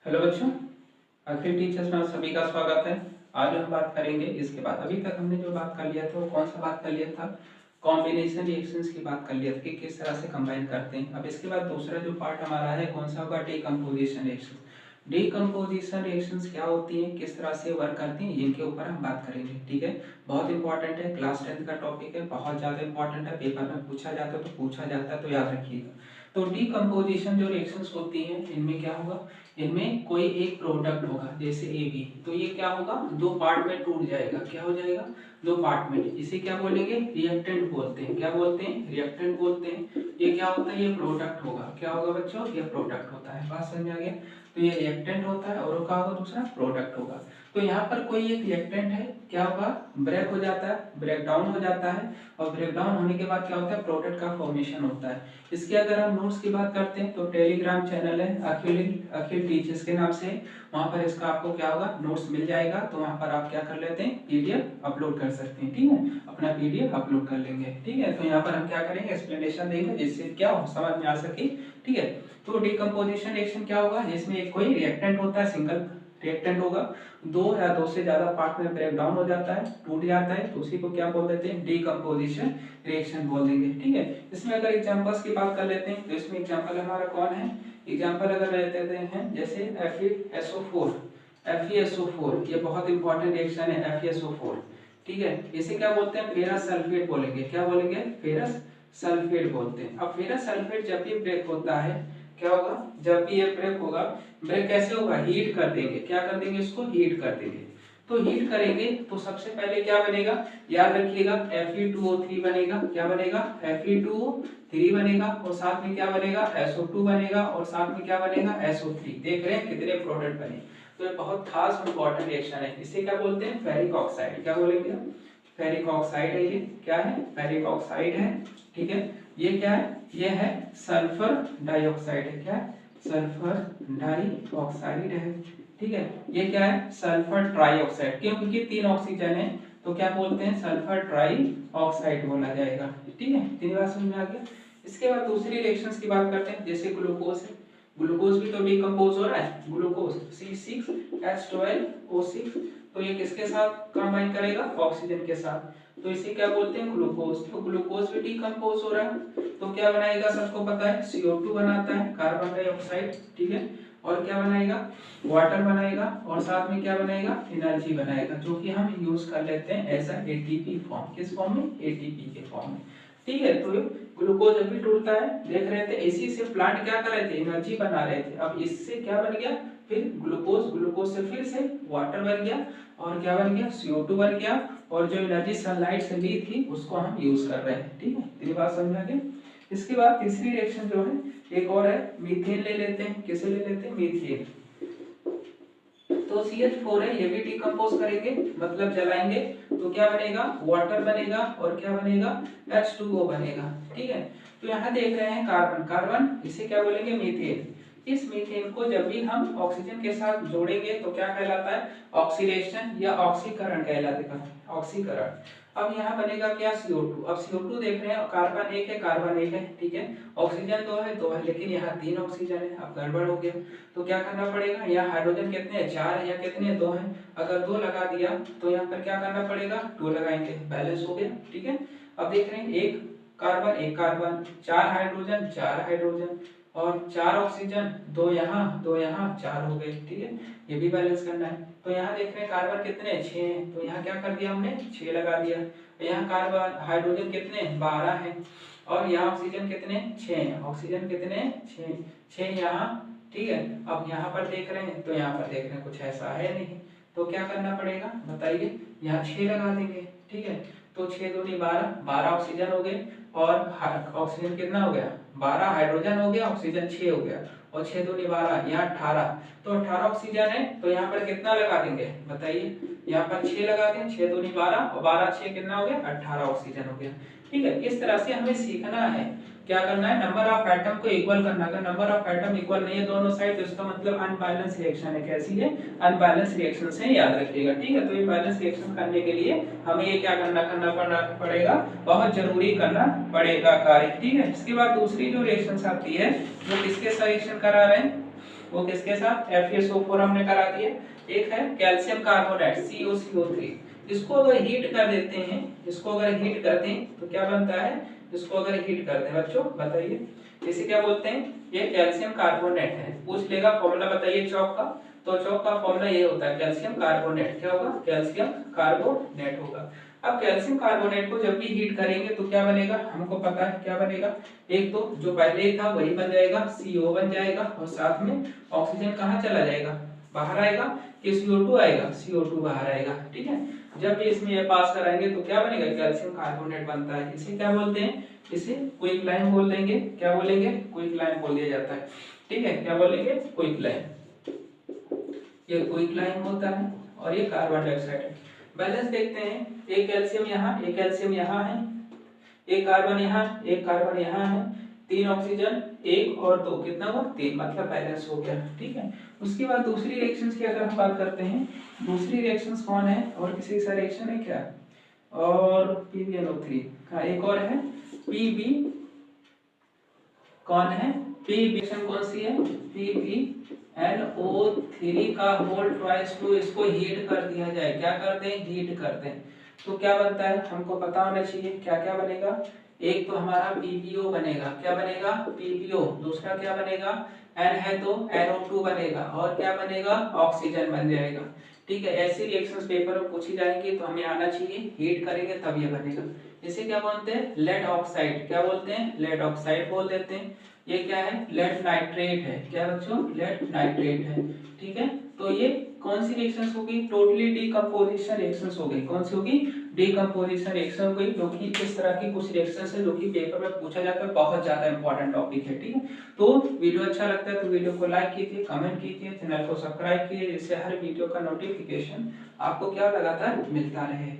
Hello बच्चों, अखिल teachers में आप सभी का स्वागत है। आज हम बात करेंगे इसके बाद अभी तक हमने जो बात कर लिया था वो कौन सा बात कर लिया था, कॉम्बिनेशन रिएक्शंस की बात कर लिया था कि किस तरह से कंबाइन करते हैं। अब इसके बाद दूसरा जो पार्ट हमारा है कौन सा होगा, डीकम्पोजिशन रिएक्शंस। डीकम्पोजिशन रिएक्शंस क्या होती हैं, किस तरह से वर्क करती हैं, इनके ऊपर हम बात करेंगे। ठीक है, बहुत इंपॉर्टेंट है, क्लास 10 का टॉपिक है, बहुत ज़्यादा इंपॉर्टेंट है, पेपर में पूछा जाता है तो पूछा जाता है, तो याद रखिएगा। तो डीकम्पोजिशन जो रिएक्शंस होती हैं इनमें क्या होगा, इनमें कोई एक प्रोडक्ट होगा जैसे ए बी, तो ये क्या होगा, दो पार्ट में टूट जाएगा। क्या हो जाएगा, दो पार्ट में। इसे क्या बोलेंगे, रिएक्टेंट बोलते हैं। क्या बोलते हैं, रिएक्टेंट बोलते हैं। ये क्या होता है, ये प्रोडक्ट होगा। क्या होगा बच्चों, ये प्रोडक्ट होता है। बात समझ आ गया। तो ये रिएक्टेंट होता है और क्या होगा, दूसरा प्रोडक्ट होगा। तो यहाँ पर कोई एक रिएक्टेंट है, क्या होगा, ब्रेक हो जाता है, ब्रेक डाउन हो जाता है, और ब्रेक डाउन होने के बाद क्या होता है, प्रोडक्ट का फॉर्मेशन होता है। इसके अगर हम नोट्स की बात करते हैं तो टेलीग्राम चैनल है अखिल टीचर्स के नाम से, वहां पर इसका आपको क्या होगा, नोट्स मिल जाएगा। तो वहां पर आप क्या कर लेते हैं, पीडीएफ अपलोड कर सकते हैं। ठीक है, अपना पीडीएफ अपलोड कर लेंगे। ठीक है, तो यहाँ पर हम क्या करेंगे, एक्सप्लेनेशन देंगे जिससे क्या हो, समझ में आ सके। ठीक है, तो डिकम्पोजिशन रिएक्शन क्या होगा, जिसमें एक कोई रिएक्टेंट होता है, सिंगल रिएक्टेंट होगा, दो या दो से ज्यादा पार्ट में ब्रेक डाउन हो जाता है, टूट जाता है, तो उसी को क्या बोल देते हैं, डीकम्पोजिशन रिएक्शन बोल देंगे। ठीक है, इसमें अगर एग्जांपल्स की बात कर लेते हैं तो इसमें एग्जांपल हमारा कौन है, एग्जांपल अगर लेते हैं जैसे FeSO4, FeSO4 ये बहुत इंपॉर्टेंट रिएक्शन है FeSO4। ठीक है, इसे क्या बोलते हैं, फेरस सल्फेट बोलेंगे। क्या बोलेंगे, फेरस सल्फेट बोलते हैं। अब फेरस सल्फेट जब भी ब्रेक होता है, क्या होगा, जब भी ये ब्रेक होगा, ब्रेक कैसे होगा, हीट कर देंगे। क्या कर देंगे, इसको हीट कर देंगे। तो हीट करेंगे तो सबसे पहले क्या बनेगा, याद रखिएगा, Fe2O3 बनेगा। क्या बनेगा, Fe2O3 बनेगा, और साथ में क्या बनेगा, SO2 बनेगा, और साथ में क्या बनेगा, SO3। देख रहे हैं कितने प्रोडक्ट बने। तो ये बहुत खास इंपॉर्टेंट रिएक्शन है। इसे क्या बोलते हैं, फेरिक ऑक्साइड। क्या बोलेंगे, फेरिक ऑक्साइड है। ये क्या है, फेरिक ऑक्साइड है। ठीक है, ये क्या है, ये है सल्फर डाइऑक्साइड है। क्या है, सल्फर डाइऑक्साइड है। ठीक है, ये क्या है, सल्फर ट्राइऑक्साइड। क्यों, क्योंकि तीन ऑक्सीजन है तो क्या बोलते हैं, सल्फर ट्राइऑक्साइड बोला जाएगा। ठीक है, तीन बात समझ में आ गया। इसके बाद दूसरी रिएक्शंस की बात करते हैं, जैसे ग्लूकोज है, ग्लूकोज भी तो डिकम्पोज हो रहा है। ग्लूकोज C6H12O6, तो ये किसके साथ कंबाइन करेगा, ऑक्सीजन के साथ, तो इसे क्या बोलते हैं, ग्लूकोज। तो ग्लूकोज भी डिकम्पोज हो रहा है, तो क्या बनाएगा, सबको पता है, CO2 बनाता है, कार्बन डाइऑक्साइड। ठीक है, और क्या बनाएगा, वाटर बनाएगा, और साथ में क्या बनाएगा, एनर्जी बनाएगा, जो कि हम यूज कर लेते हैं एज ATP फॉर्म। किस फॉर्म में, ATP के फॉर्म में। ठीक है, तो ग्लूकोज जब भी टूटता है, देख रहे थे इसी से प्लांट क्या कर रहे थे, एनर्जी बना रहे थे। अब इससे क्या बन गया, फिर ग्लूकोज, ग्लूकोज से फिर से वाटर बन गया, और क्या बन गया, CO2 बन गया, और जो एनर्जी सनलाइट से ली थी उसको हम यूज कर रहे हैं। ठीक है, तेरी बात समझ आ गई। इसके बाद तीसरी रिएक्शन जो है, एक और है, मीथेन ले लेते हैं। किसे ले लेते हैं, मीथेन। तो CH4 है, ये भी डिकम्पोज करेंगे, मतलब जलाएंगे, तो क्या बनेगा, वाटर बनेगा, और क्या बनेगा, H2O बनेगा। ठीक है, तो यहाँ देख रहे हैं कार्बन, कार्बन, इसे क्या बोलेंगे, मीथेन। इस मीथेन को जब भी हम ऑक्सीजन के साथ जोड़ेंगे तो क्या कहलाता है, ऑक्सीडेशन या ऑक्सीकरण कहलाता है, ऑक्सीकरण। अब यहाँ बनेगा क्या, CO2। अब CO2 देख रहे हैं, कार्बन एक है, कार्बन एक है। ठीक है, ऑक्सीजन दो है, लेकिन यहाँ तीन ऑक्सीजन है। अब गड़बड़ हो गया, तो क्या करना पड़ेगा, यहाँ हाइड्रोजन कितने हैं, चार है, या कितने हैं, दो हैं। अगर दो लगा दिया तो यहाँ पर क्या करना पड़ेगा, दो लगाएंगे, बैलेंस हो गया। ठीक है, अब देख रहे हैं, एक कार्बन, चार हाइड्रोजन, चार हाइड्रोजन, और चार ऑक्सीजन, दो यहाँ, चार हो गए। ठीक है, ये भी बैलेंस करना है। तो यहाँ देख रहे हैं कार्बन कितने, 6 हैं, तो यहाँ क्या कर दिया हमने, 6 लगा दिया। यहाँ कार्बन, हाइड्रोजन कितने, 12 हैं, और यहाँ ऑक्सीजन कितने, 6 हैं। ऑक्सीजन कितने, 6 यहाँ। ठीक है, अब यहाँ पर देख रहे हैं, तो यहाँ पर देख रहे हैं कुछ ऐसा है नहीं, तो क्या करना पड़ेगा बताइए, यहाँ 6 लगा देंगे। ठीक है, तो 6 दूनी 12, 12 ऑक्सीजन हो गए, और ऑक्सीजन कितना हो गया, 12 हाइड्रोजन हो गया, ऑक्सीजन 6 हो गया, और 6 दूनी 12, यहाँ 18, तो 18 ऑक्सीजन है, तो यहाँ पर कितना लगा देंगे बताइए, यहाँ पर 6 लगा दें, 6 दूनी 12, और 12 6 कितना हो गया, 18 ऑक्सीजन हो गया। ठीक है, इस तरह से हमें सीखना है, क्या करना है, नंबर ऑफ एटम को इक्वल करना। अगर नंबर ऑफ एटम इक्वल नहीं है दोनों साइड, तो इसका मतलब अनबैलेंस रिएक्शन है। कैसी है, अनबैलेंस रिएक्शन से, याद रखिएगा। ठीक है, तो ये बैलेंस रिएक्शन करने के लिए हमें ये क्या करना पड़ेगा, बहुत जरूरी करना पड़ेगा कार्य। ठीक है, इसके बाद दूसरी जो रिएक्शन आती है, वो किसके साथ रिएक्शन करा रहे हैं, वो किसके साथ, FeSO4 हमने करा दिया। एक है कैल्शियम कार्बोनेट CuCO3, इसको अगर हीट कर देते हैं, इसको अगर हीट करते हैं तो क्या बनता है, इसको अगर हीट करते हैं बच्चों बताइए इसे क्या बोलते हैं, ये कैल्शियम कार्बोनेट है। पूछ लेगा फॉर्मूला बताइए चौक का, तो चौक का फॉर्मूला ये होता है कैल्शियम कार्बोनेट, क्या होगा, कैल्शियम कार्बोनेट होगा। अब कैल्शियम कार्बोनेट को जब भी हीट करेंगे तो क्या बनेगा, हमको पता है क्या बनेगा, एक तो जो पहले था वही बन जाएगा, CO बन जाएगा, और साथ में ऑक्सीजन कहाँ चला जाएगा, बाहर आएगा, कि CO2 आएगा, CO2 बाहर आएगा, ठीक है। जब भी इसमें ये पास कराएंगे तो क्या बनेगा, कैल्शियम कार्बोनेट बनता है। इसे क्या बोलते हैं, इसे क्विकलाइन बोल देंगे, क्या बोलेंगे, क्विकलाइन बोल दिया जाता है, ठीक है। क्या बोलेंगे, क्विकलाइन, ये क्विकलाइन होता है और ये कार्बन डाइऑक्साइड है। बैलेंस देखते हैं, एक कैल्शियम यहाँ, एक कैल्शियम यहाँ है, एक कार्बन यहाँ, एक कार्बन यहाँ है, 3 ऑक्सीजन, 1 और 2, कितना हुआ, 3, मतलब बैलेंस हो गया, ठीक है। उसके बाद दूसरी रिएक्शंस की अगर हम बात करते हैं, दूसरी रिएक्शंस कौन है, और किसी का रिएक्शन है क्या, और PbNO3 का एक और है Pb, कौन है, Pb रिएक्शन कौन सी है, PbNO3 का होल ट्वाइस टू, इसको हीट कर दिया जाए, क्या करते हैं, हीट करते हैं, तो क्या बनता है, हमको पता होना चाहिए क्या क्या बनेगा। एक तो हमारा PbO बनेगा, क्या बनेगा, PbO, दूसरा क्या बनेगा, N है तो NO2 बनेगा, और क्या बनेगा, ऑक्सीजन बन जाएगा, ठीक है। ऐसी रिएक्शंस पेपर में पूछी जाएंगी तो हमें आना चाहिए, हीट करेंगे तब ये बनेगा। इसे क्या बोलते हैं, लेड ऑक्साइड, क्या बोलते हैं, लेड ऑक्साइड बोल देते हैं। ये क्या है, लेड नाइट्रेट है, क्या बच्चों, लेड नाइट्रेट है, ठीक है। तो ये कौन सी रिएक्शंस होगी, टोटली डीकंपोजिशन रिएक्शंस हो गई, कौन सी होगी, डीकंपोजिशन रिएक्शन हो गई, जो कि इस तरह की कुछ रिएक्शंस है जो कि पेपर में पूछा जाता है, बहुत ज्यादा इंपॉर्टेंट टॉपिक है, ठीक है। तो वीडियो अच्छा लगता है तो वीडियो को लाइक कीजिए, कमेंट कीजिए, चैनल को सब्सक्राइब कीजिए, जिससे हर वीडियो का नोटिफिकेशन आपको क्या लगातार मिलता रहे।